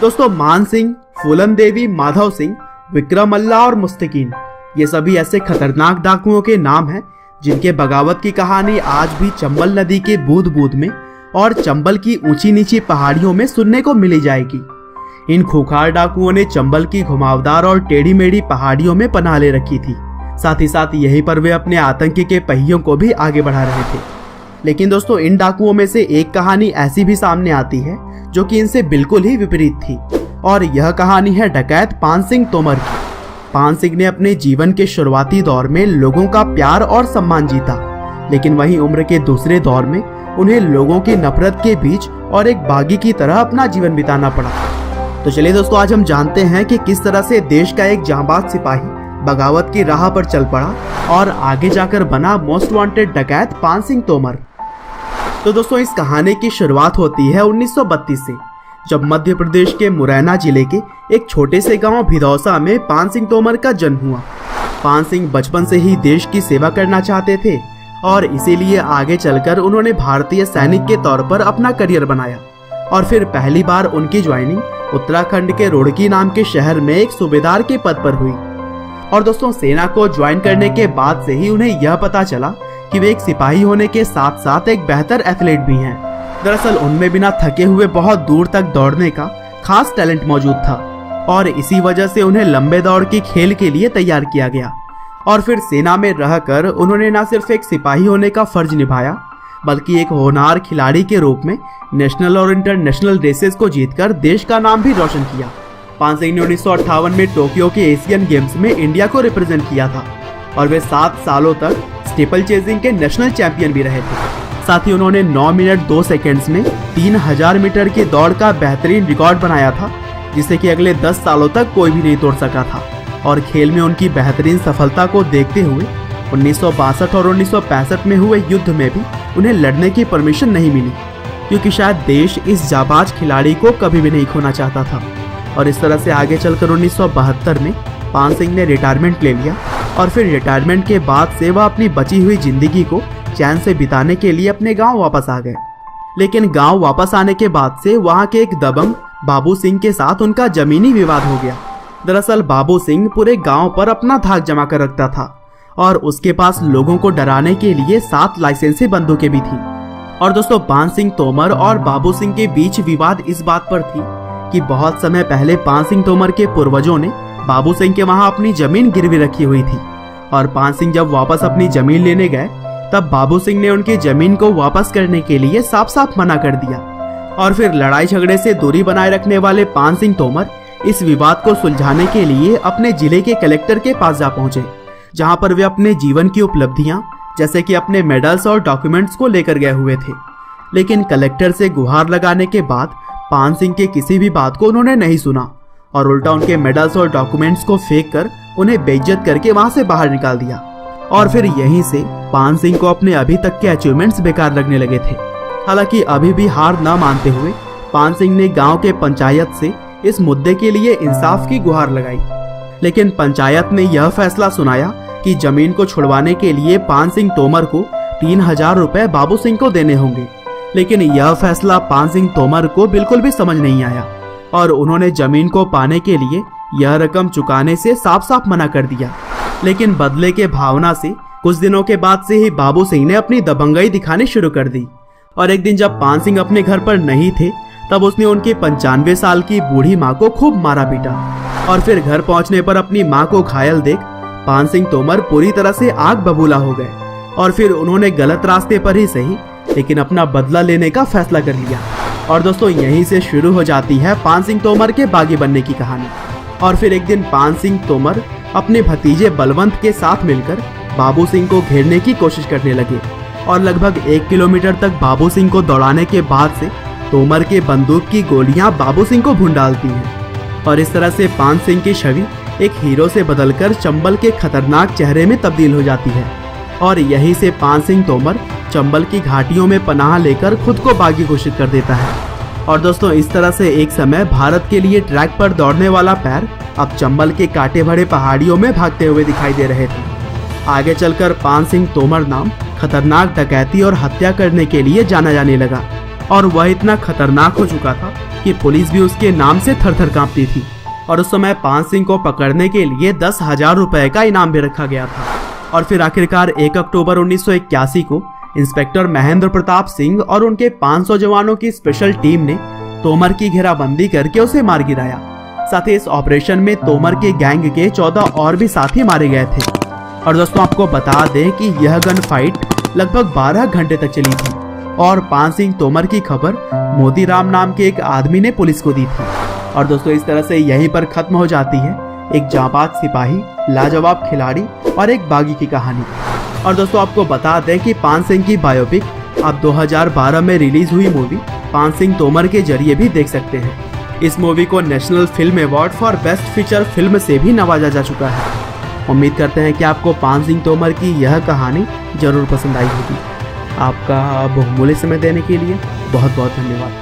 दोस्तों मान सिंह, फूलन देवी, माधव सिंह, विक्रम अल्लाह और मुस्तकीन, ये सभी ऐसे खतरनाक डाकुओं के नाम हैं जिनके बगावत की कहानी आज भी चंबल नदी के बूंद बूंद में और चंबल की ऊंची नीची पहाड़ियों में सुनने को मिली जाएगी। इन खूंखार डाकुओं ने चंबल की घुमावदार और टेढ़ी मेढ़ी पहाड़ियों में पनाह ले रखी थी। साथ ही साथ यहीं पर वे अपने आतंक के पहियों को भी आगे बढ़ा रहे थे। लेकिन दोस्तों इन डाकुओं में से एक कहानी ऐसी भी सामने आती है जो कि इनसे बिल्कुल ही विपरीत थी, और यह कहानी है डकैत पान सिंह तोमर की। पान सिंह ने अपने जीवन के शुरुआती दौर में लोगों का प्यार और सम्मान जीता, लेकिन वहीं उम्र के दूसरे दौर में उन्हें लोगों की नफरत के बीच और एक बागी की तरह अपना जीवन बिताना पड़ा। तो चलिए दोस्तों, आज हम जानते हैं कि किस तरह से देश का एक जांबाज सिपाही बगावत की राह पर चल पड़ा और आगे जाकर बना मोस्ट वांटेड डकैत पान सिंह तोमर। तो दोस्तों इस कहानी की शुरुआत होती है 1932 से, जब मध्य प्रदेश के मुरैना जिले के एक छोटे से गांव भिदौसा में पान सिंह तोमर का जन्म हुआ। पान सिंह बचपन से ही देश की सेवा करना चाहते थे और इसीलिए आगे चलकर उन्होंने भारतीय सैनिक के तौर पर अपना करियर बनाया। और फिर पहली बार उनकी ज्वाइनिंग उत्तराखंड के रुड़की नाम के शहर में एक सूबेदार के पद पर हुई। और दोस्तों सेना को ज्वाइन करने के बाद से ही उन्हें यह पता चला कि वे एक सिपाही होने के साथ साथ एक बेहतर एथलीट भी हैं। दरअसल उनमें बिना थके हुए बहुत दूर तक दौड़ने का खास टैलेंट मौजूद था और इसी वजह से उन्हें लंबे दौड़ के खेल के लिए तैयार किया गया। और फिर सेना में रहकर उन्होंने न सिर्फ एक सिपाही होने का फर्ज निभाया, बल्कि एक होनहार खिलाड़ी के रूप में नेशनल और इंटरनेशनल रेसेस को जीतकर देश का नाम भी रोशन किया। पान सिंह ने 1958 में टोक्यो के एशियन गेम्स में इंडिया को रिप्रेजेंट किया था और वे 7 सालों तक स्टीपल चेजिंग के नेशनल चैंपियन भी रहे थे। साथ ही उन्होंने 9 मिनट 2 सेकेंड्स में 3000 मीटर की दौड़ का बेहतरीन रिकॉर्ड बनाया था, जिसे कि अगले 10 सालों तक कोई भी नहीं तोड़ सका था। और खेल में उनकी बेहतरीन सफलता को देखते हुए 1962 और 1965 में हुए युद्ध में भी उन्हें लड़ने की परमिशन नहीं मिली, क्योंकि शायद देश इस जाबाज खिलाड़ी को कभी भी नहीं खोना चाहता था। और इस तरह से आगे चलकर 1972 में पान सिंह ने रिटायरमेंट ले लिया और फिर रिटायरमेंट के बाद से वह अपनी बची हुई जिंदगी को चैन से बिताने के लिए अपने गांव वापस आ गए। लेकिन गांव वापस आने के बाद से वहां के एक दबंग बाबू सिंह के साथ उनका जमीनी विवाद हो गया। दरअसल बाबू सिंह पूरे गांव पर अपना धाक जमा कर रखता था और उसके पास लोगों को डराने के लिए 7 लाइसेंसी बंदूकें भी थी। और दोस्तों पान सिंह तोमर और बाबू सिंह के बीच विवाद इस बात पर थी कि बहुत समय पहले पान सिंह तोमर के पूर्वजों ने बाबू सिंह के वहां अपनी जमीन गिरवी रखी हुई थी और पान सिंह जब वापस अपनी जमीन लेने गए तब बाबू सिंह ने उनकी जमीन को वापस करने के लिए साफ साफ मना कर दिया। और फिर लड़ाई झगड़े से दूरी बनाए रखने वाले पान सिंह तोमर इस विवाद को सुलझाने के लिए अपने जिले के कलेक्टर के पास जा पहुंचे, जहां पर वे अपने जीवन की उपलब्धियां जैसे कि अपने मेडल्स और डॉक्यूमेंट्स को लेकर गए हुए थे। लेकिन कलेक्टर से गुहार लगाने के बाद पान सिंह के किसी भी बात को उन्होंने नहीं सुना और उल्टा उनके मेडल्स और डॉक्यूमेंट्स को फेंक कर उन्हें बेइज्जत करके वहां से बाहर निकाल दिया। और फिर यहीं से पान सिंह को अपने अभी तक के अचीवमेंट्स बेकार लगने लगे थे। हालांकि अभी भी हार न मानते हुए पान सिंह ने गांव के पंचायत से इस मुद्दे के लिए इंसाफ की गुहार लगाई। लेकिन पंचायत ने यह फैसला सुनाया कि जमीन को छुड़वाने के लिए पान सिंह तोमर को 3000 रुपए बाबू सिंह को देने होंगे। लेकिन यह फैसला पान सिंह तोमर को बिल्कुल भी समझ नहीं आया और उन्होंने जमीन को पाने के लिए यह रकम चुकाने से साफ साफ मना कर दिया। लेकिन बदले के भावना से कुछ दिनों के बाद से ही बाबू सिंह ने अपनी दबंगई दिखानी शुरू कर दी। और एक दिन जब पान सिंह अपने घर पर नहीं थे तब उसने उनकी 95 साल की बूढ़ी माँ को खूब मारा पीटा। और फिर घर पहुंचने पर अपनी माँ को घायल देख पान सिंह तोमर पूरी तरह से आग बबूला हो गए और फिर उन्होंने गलत रास्ते पर ही सही लेकिन अपना बदला लेने का फैसला कर लिया। और दोस्तों यहीं से शुरू हो जाती है पान सिंह तोमर के बागी बनने की कहानी। और फिर एक दिन पान सिंह तोमर अपने भतीजे बलवंत के साथ मिलकर बाबू सिंह को घेरने की कोशिश करने लगे और लगभग 1 किलोमीटर तक बाबू सिंह को दौड़ाने के बाद से तोमर के बंदूक की गोलियां बाबू सिंह को भून डालती हैं। और इस तरह से पान सिंह की छवि एक हीरो से बदलकर चंबल के खतरनाक चेहरे में तब्दील हो जाती है। और यहीं से पान सिंह तोमर चंबल की घाटियों में पनाह लेकर खुद को बागी घोषित कर देता है। और दोस्तों इस तरह से एक समय भारत के लिए ट्रैक पर दौड़ने वाला पैर अब चंबल के कांटे भरे पहाड़ियों में भागते हुए दिखाई दे रहे थे। आगे चलकर पान सिंह तोमर नाम खतरनाक डकैती और हत्या करने के लिए जाना जाने लगा और वह इतना खतरनाक हो चुका था कि पुलिस भी उसके नाम से थर थर कांपती थी और उस समय पान सिंह को पकड़ने के लिए 10,000 रुपए का इनाम भी रखा गया था। और फिर आखिरकार 1 अक्टूबर 1981 को इंस्पेक्टर महेंद्र प्रताप सिंह और उनके 500 जवानों की स्पेशल टीम ने तोमर की घेराबंदी करके उसे मार गिराया। साथ ही इस ऑपरेशन में तोमर के गैंग के 14 और भी साथी मारे गए थे। और दोस्तों आपको बता दें कि यह गन फाइट लगभग 12 घंटे तक चली थी और पान सिंह तोमर की खबर मोतीराम नाम के एक आदमी ने पुलिस को दी थी। और दोस्तों इस तरह से यहीं पर खत्म हो जाती है एक जांबाज सिपाही, लाजवाब खिलाड़ी और एक बागी की कहानी। और दोस्तों आपको बता दें कि पान सिंह की बायोपिक आप 2012 में रिलीज हुई मूवी पान सिंह तोमर के जरिए भी देख सकते हैं। इस मूवी को national film award for best feature film से भी नवाजा जा चुका है। उम्मीद करते हैं कि आपको पान सिंह तोमर की यह कहानी जरूर पसंद आई होगी। आपका बहुमूल्य समय देने के लिए बहुत बहुत धन्यवाद।